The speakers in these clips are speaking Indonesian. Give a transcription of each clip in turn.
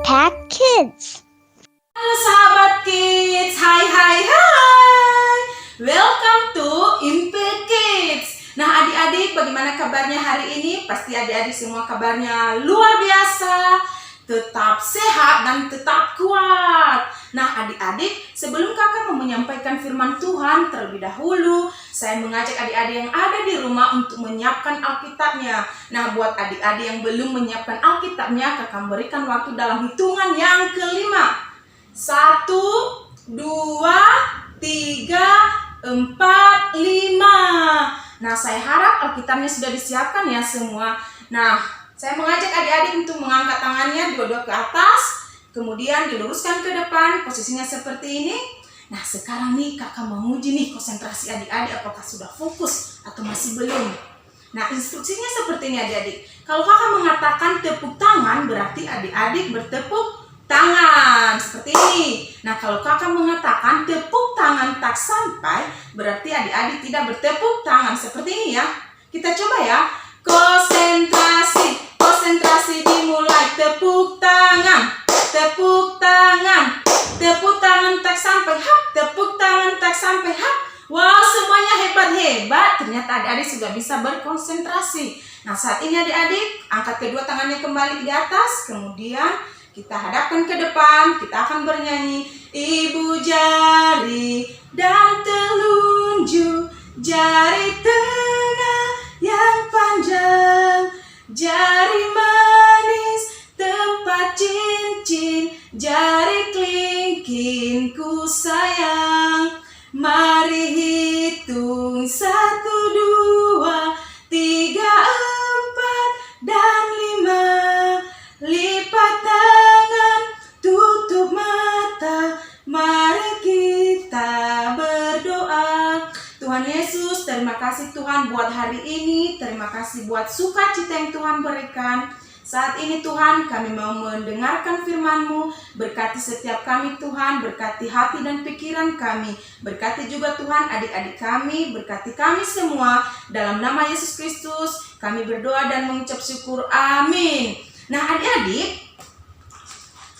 Impact Kids. Halo sahabat kids, hai. Welcome to Impact Kids. Nah adik-adik, bagaimana kabarnya hari ini? Pasti adik-adik semua kabarnya luar biasa, tetap sehat dan tetap kuat. Nah adik-adik, sebelum kakak mau menyampaikan firman Tuhan, terlebih dahulu saya mengajak adik-adik yang ada di rumah untuk menyiapkan Alkitabnya. Nah buat adik-adik yang belum menyiapkan Alkitabnya, kakak berikan waktu dalam hitungan yang kelima. 1, 2, 3, 4, 5. Nah saya harap Alkitabnya sudah disiapkan ya semua. Nah saya mengajak adik-adik untuk mengangkat tangannya dua-dua ke atas, kemudian diluruskan ke depan, posisinya seperti ini. Nah sekarang nih kakak mau uji nih konsentrasi adik-adik, apakah sudah fokus atau masih belum. Nah instruksinya seperti ini adik-adik. Kalau kakak mengatakan tepuk tangan, berarti adik-adik bertepuk tangan seperti ini. Nah kalau kakak mengatakan tepuk tangan tak sampai, berarti adik-adik tidak bertepuk tangan seperti ini ya. Kita coba ya. Konsentrasi dimulai. Tepuk tangan tak sampai, hap. Tepuk tangan tak sampai, hap. Wow, semuanya hebat. Ternyata adik-adik sudah bisa berkonsentrasi. Nah saat ini adik-adik angkat kedua tangannya kembali di atas, kemudian kita hadapkan ke depan. Kita akan bernyanyi. Ibu jari dan telunjuk, jari tengah yang panjang, jari manis tempat cincin, jari kelingkingku sayang. Mari hitung 1, 2, 3, 4, dan 5. Lipat tangan, tutup mata, mari kita berdoa. Tuhan Yesus, terima kasih Tuhan buat hari ini. Terima kasih buat sukacita yang Tuhan berikan. Saat ini Tuhan, kami mau mendengarkan firman-Mu. Berkati setiap kami Tuhan, berkati hati dan pikiran kami. Berkati juga Tuhan adik-adik kami, berkati kami semua. Dalam nama Yesus Kristus, kami berdoa dan mengucap syukur. Amin. Nah adik-adik,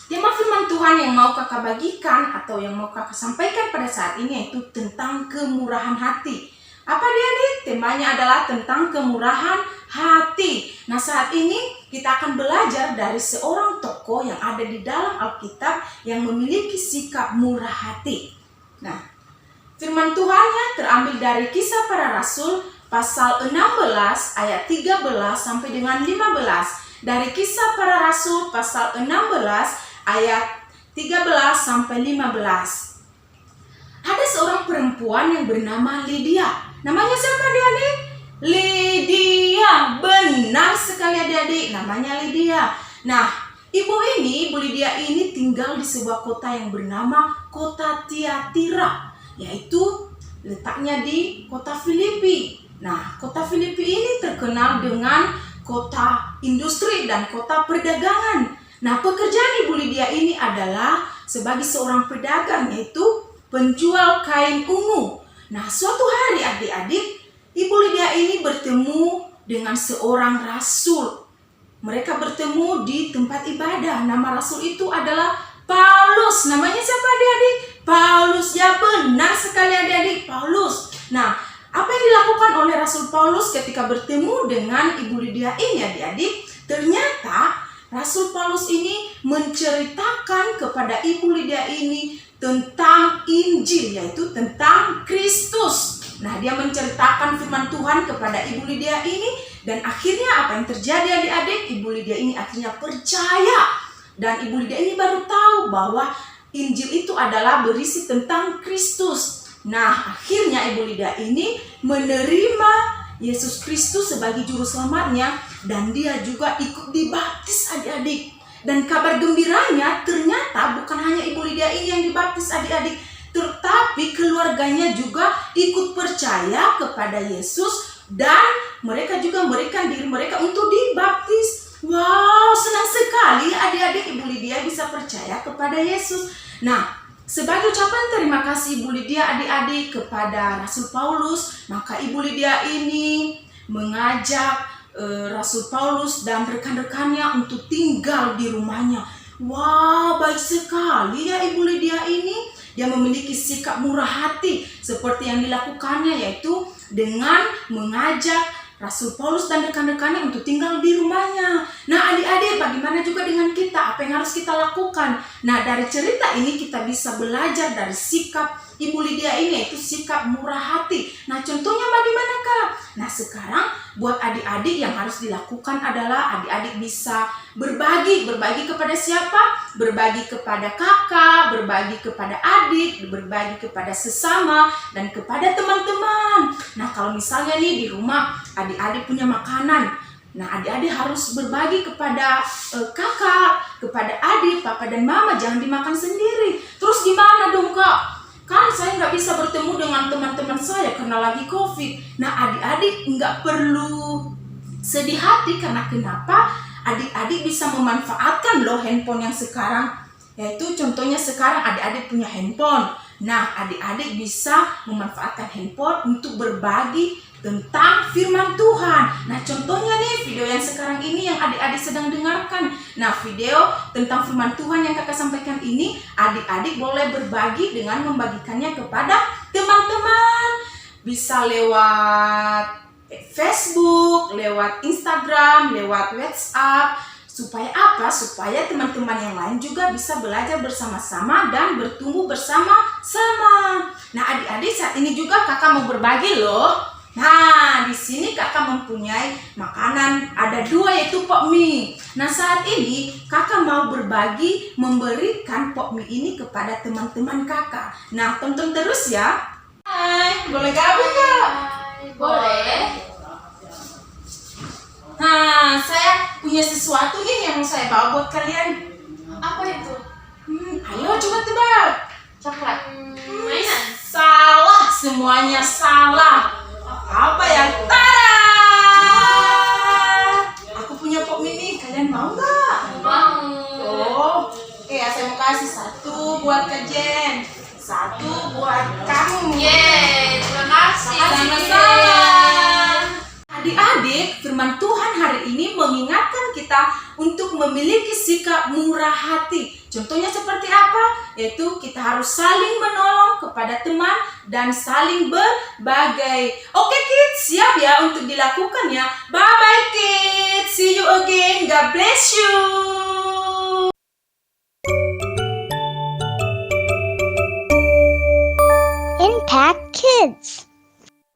tema firman Tuhan yang mau kakak bagikan atau yang mau kakak sampaikan pada saat ini yaitu tentang kemurahan hati. Apa adik-adik? Temanya adalah tentang kemurahan hati. Nah saat ini kita akan belajar dari seorang tokoh yang ada di dalam Alkitab yang memiliki sikap murah hati. Nah firman Tuhannya terambil dari Kisah Para Rasul pasal 16 ayat 13 sampai dengan 15. Dari Kisah Para Rasul pasal 16 ayat 13 sampai 15. Ada seorang perempuan yang bernama Lydia. Namanya siapa adik-adik? Lydia. Benar sekali adik-adik, namanya Lydia. Nah, ibu Lydia ini tinggal di sebuah kota yang bernama Kota Tiatira, yaitu letaknya di kota Filipi. Nah, kota Filipi ini terkenal dengan kota industri dan kota perdagangan. Nah, pekerjaan Ibu Lydia ini adalah sebagai seorang pedagang, yaitu penjual kain ungu. Nah, suatu hari adik-adik, Ibu Lydia ini bertemu dengan seorang rasul. Mereka bertemu di tempat ibadah. Nama rasul itu adalah Paulus. Namanya siapa adik-adik? Paulus. Ya benar sekali adik-adik, Paulus. Nah, apa yang dilakukan oleh Rasul Paulus ketika bertemu dengan Ibu Lydia ini adik-adik? Ternyata Rasul Paulus ini menceritakan kepada Ibu Lydia ini tentang Injil, yaitu tentang Kristus. Nah, dia menceritakan firman Tuhan kepada Ibu Lydia ini, dan akhirnya apa yang terjadi adik-adik? Ibu Lydia ini akhirnya percaya, dan Ibu Lydia ini baru tahu bahwa Injil itu adalah berisi tentang Kristus. Nah, akhirnya Ibu Lydia ini menerima Yesus Kristus sebagai juru selamatnya, dan dia juga ikut dibaptis adik-adik. Dan kabar gembiranya ternyata bukan hanya Ibu Lydia ini yang dibaptis adik-adik, tetapi keluarganya juga ikut percaya kepada Yesus, dan mereka juga memberikan diri mereka untuk dibaptis. Wow, senang sekali adik-adik Ibu Lydia bisa percaya kepada Yesus. Nah, sebagai ucapan terima kasih Ibu Lydia adik-adik kepada Rasul Paulus, maka Ibu Lydia ini mengajak Rasul Paulus dan rekan-rekannya untuk tinggal di rumahnya. Wow, baik sekali ya Ibu Lydia ini. Dia memiliki sikap murah hati seperti yang dilakukannya, yaitu dengan mengajak Rasul Paulus dan rekan-rekannya untuk tinggal di rumahnya. Nah adik-adik, bagaimana juga dengan kita? Apa yang harus kita lakukan? Nah dari cerita ini kita bisa belajar dari sikap Ibu Lydia ini, yaitu sikap murah hati. Nah contohnya bagaimana Kak? Nah sekarang buat adik-adik yang harus dilakukan adalah adik-adik bisa berbagi kepada siapa? Berbagi kepada kakak, berbagi kepada adik, berbagi kepada sesama, dan kepada teman-teman. Nah kalau misalnya nih di rumah adik-adik punya makanan, nah adik-adik harus berbagi kepada kakak, kepada adik, papa dan mama, jangan dimakan sendiri. Terus gimana dong Kak? Kan saya nggak bisa bertemu dengan teman-teman saya karena lagi COVID. Nah adik-adik nggak perlu sedih hati, karena kenapa? Adik-adik bisa memanfaatkan loh handphone yang sekarang. Yaitu contohnya sekarang adik-adik punya handphone. Nah adik-adik bisa memanfaatkan handphone untuk berbagi tentang firman Tuhan. Nah contohnya nih video yang sekarang ini yang adik-adik sedang dengarkan. Nah video tentang firman Tuhan yang kakak sampaikan ini, adik-adik boleh berbagi dengan membagikannya kepada teman-teman. Bisa lewat Facebook, lewat Instagram, lewat WhatsApp. Supaya apa? Supaya teman-teman yang lain juga bisa belajar bersama-sama dan bertumbuh bersama-sama. Nah adik-adik, saat ini juga kakak mau berbagi loh. Nah, di sini kakak mempunyai makanan, ada 2 yaitu pok mie. Nah, saat ini kakak mau berbagi, memberikan pok mie ini kepada teman-teman kakak. Nah, tonton terus ya. Hai, boleh gabung Kak? Boleh. Nah, saya punya sesuatu nih yang mau saya bawa buat kalian. Apa itu? Ayo coba tebak. Coklat. Mainan. Salah, semuanya salah. Apa yang tada? Aku punya pop mini, kalian mau nggak? Mau. Oh, saya mau kasih 1 buat Kak Jen, 1 buat kamu. Yeay, terima kasih. Sama-sama. Adik-adik, firman Tuhan hari ini mengingatkan kita untuk memiliki sikap murah hati. Contohnya seperti apa? Yaitu kita harus saling menolong kepada teman dan saling berbagi. Oke kids, siap ya untuk dilakukan ya. Bye-bye kids, see you again, God bless you. Impact Kids.